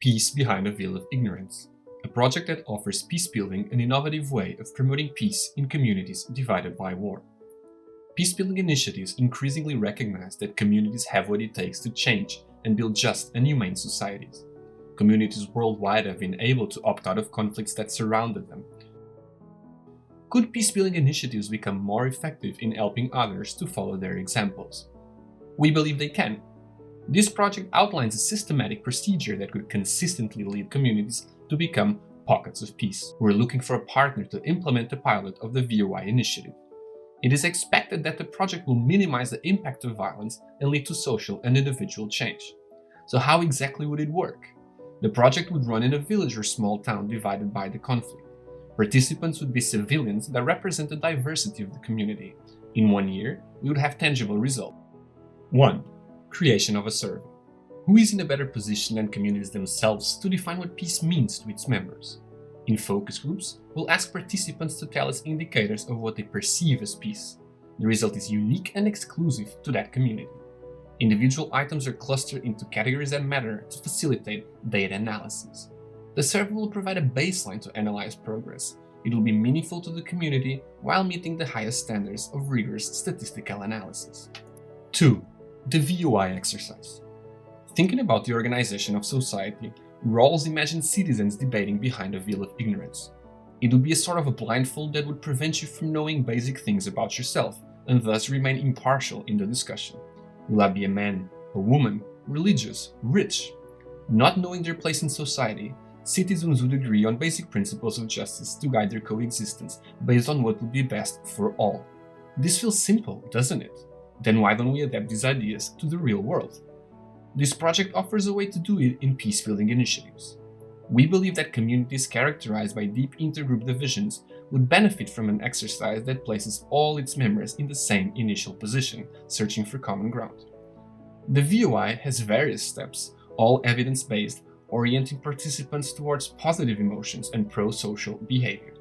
Peace Behind a Veil of Ignorance, a project that offers peacebuilding an innovative way of promoting peace in communities divided by war. Peacebuilding initiatives increasingly recognize that communities have what it takes to change and build just and humane societies. Communities worldwide have been able to opt out of conflicts that surrounded them. Could peacebuilding initiatives become more effective in helping others to follow their examples? We believe they can. This project outlines a systematic procedure that could consistently lead communities to become pockets of peace. We're looking for a partner to implement the pilot of the VOI initiative. It is expected that the project will minimize the impact of violence and lead to social and individual change. So how exactly would it work? The project would run in a village or small town divided by the conflict. Participants would be civilians that represent the diversity of the community. In 1 year, we would have tangible results. 1. Creation of a survey. Who is in a better position than communities themselves to define what peace means to its members? In focus groups, we'll ask participants to tell us indicators of what they perceive as peace. The result is unique and exclusive to that community. Individual items are clustered into categories that matter to facilitate data analysis. The survey will provide a baseline to analyze progress. It will be meaningful to the community while meeting the highest standards of rigorous statistical analysis. 2. The VOI exercise. Thinking about the organization of society, Rawls imagined citizens debating behind a veil of ignorance. It would be a sort of a blindfold that would prevent you from knowing basic things about yourself and thus remain impartial in the discussion. Will I be a man, a woman, religious, rich? Not knowing their place in society, citizens would agree on basic principles of justice to guide their coexistence based on what would be best for all. This feels simple, doesn't it? Then why don't we adapt these ideas to the real world? This project offers a way to do it in peacebuilding initiatives. We believe that communities characterized by deep intergroup divisions would benefit from an exercise that places all its members in the same initial position, searching for common ground. The VOI has various steps, all evidence-based, orienting participants towards positive emotions and pro-social behavior.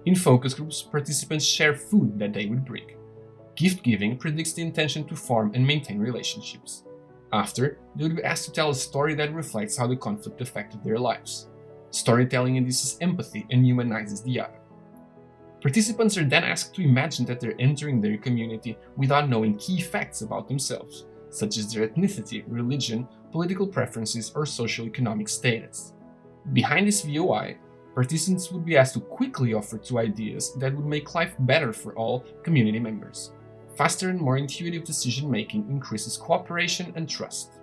In focus groups, participants share food that they would bring. Gift giving predicts the intention to form and maintain relationships. After, they would be asked to tell a story that reflects how the conflict affected their lives. Storytelling induces empathy and humanizes the other. Participants are then asked to imagine that they're entering their community without knowing key facts about themselves, such as their ethnicity, religion, political preferences, or socioeconomic status. Behind this VOI, participants would be asked to quickly offer 2 ideas that would make life better for all community members. Faster and more intuitive decision-making increases cooperation and trust.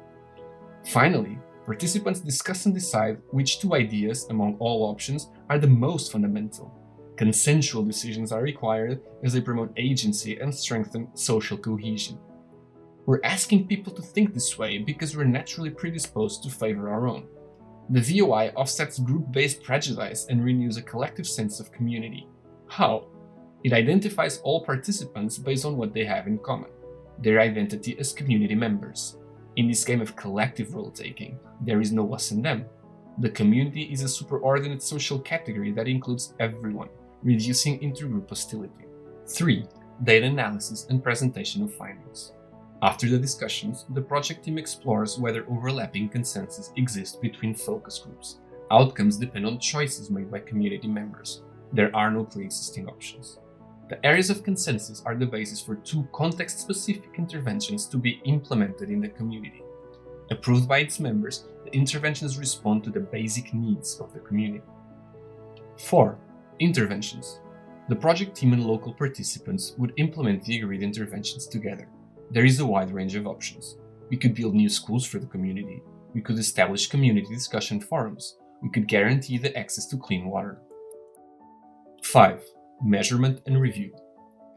Finally, participants discuss and decide which 2 ideas among all options are the most fundamental. Consensual decisions are required as they promote agency and strengthen social cohesion. We're asking people to think this way because we're naturally predisposed to favor our own. The VOI offsets group-based prejudice and renews a collective sense of community. How? It identifies all participants based on what they have in common, their identity as community members. In this game of collective role-taking, there is no us and them. The community is a superordinate social category that includes everyone, reducing intergroup hostility. 3. Data analysis and presentation of findings. After the discussions, the project team explores whether overlapping consensus exists between focus groups. Outcomes depend on choices made by community members. There are no pre-existing options. The areas of consensus are the basis for 2 context-specific interventions to be implemented in the community. Approved by its members, the interventions respond to the basic needs of the community. 4. Interventions. The project team and local participants would implement the agreed interventions together. There is a wide range of options. We could build new schools for the community. We could establish community discussion forums. We could guarantee the access to clean water. 5. Measurement and review.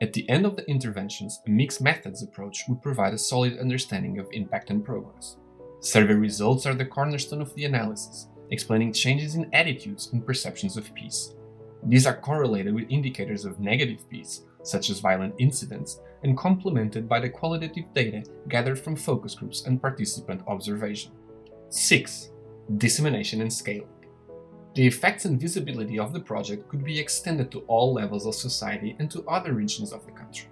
At the end of the interventions, a mixed methods approach would provide a solid understanding of impact and progress. Survey results are the cornerstone of the analysis, explaining changes in attitudes and perceptions of peace. These are correlated with indicators of negative peace, such as violent incidents, and complemented by the qualitative data gathered from focus groups and participant observation. 6. Dissemination and scaling. The effects and visibility of the project could be extended to all levels of society and to other regions of the country.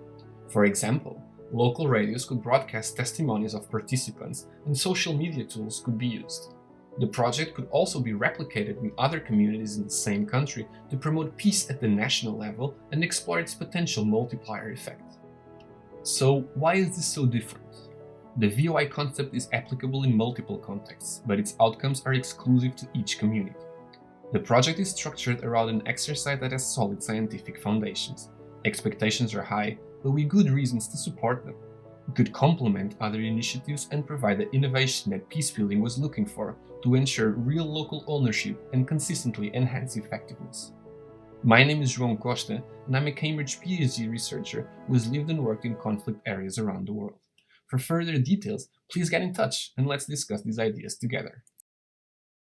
For example, local radios could broadcast testimonies of participants and social media tools could be used. The project could also be replicated in other communities in the same country to promote peace at the national level and explore its potential multiplier effect. So, why is this so different? The VOI concept is applicable in multiple contexts, but its outcomes are exclusive to each community. The project is structured around an exercise that has solid scientific foundations. Expectations are high, but with good reasons to support them. It could complement other initiatives and provide the innovation that peacebuilding was looking for to ensure real local ownership and consistently enhance effectiveness. My name is João Costa, and I'm a Cambridge PhD researcher who has lived and worked in conflict areas around the world. For further details, please get in touch and let's discuss these ideas together.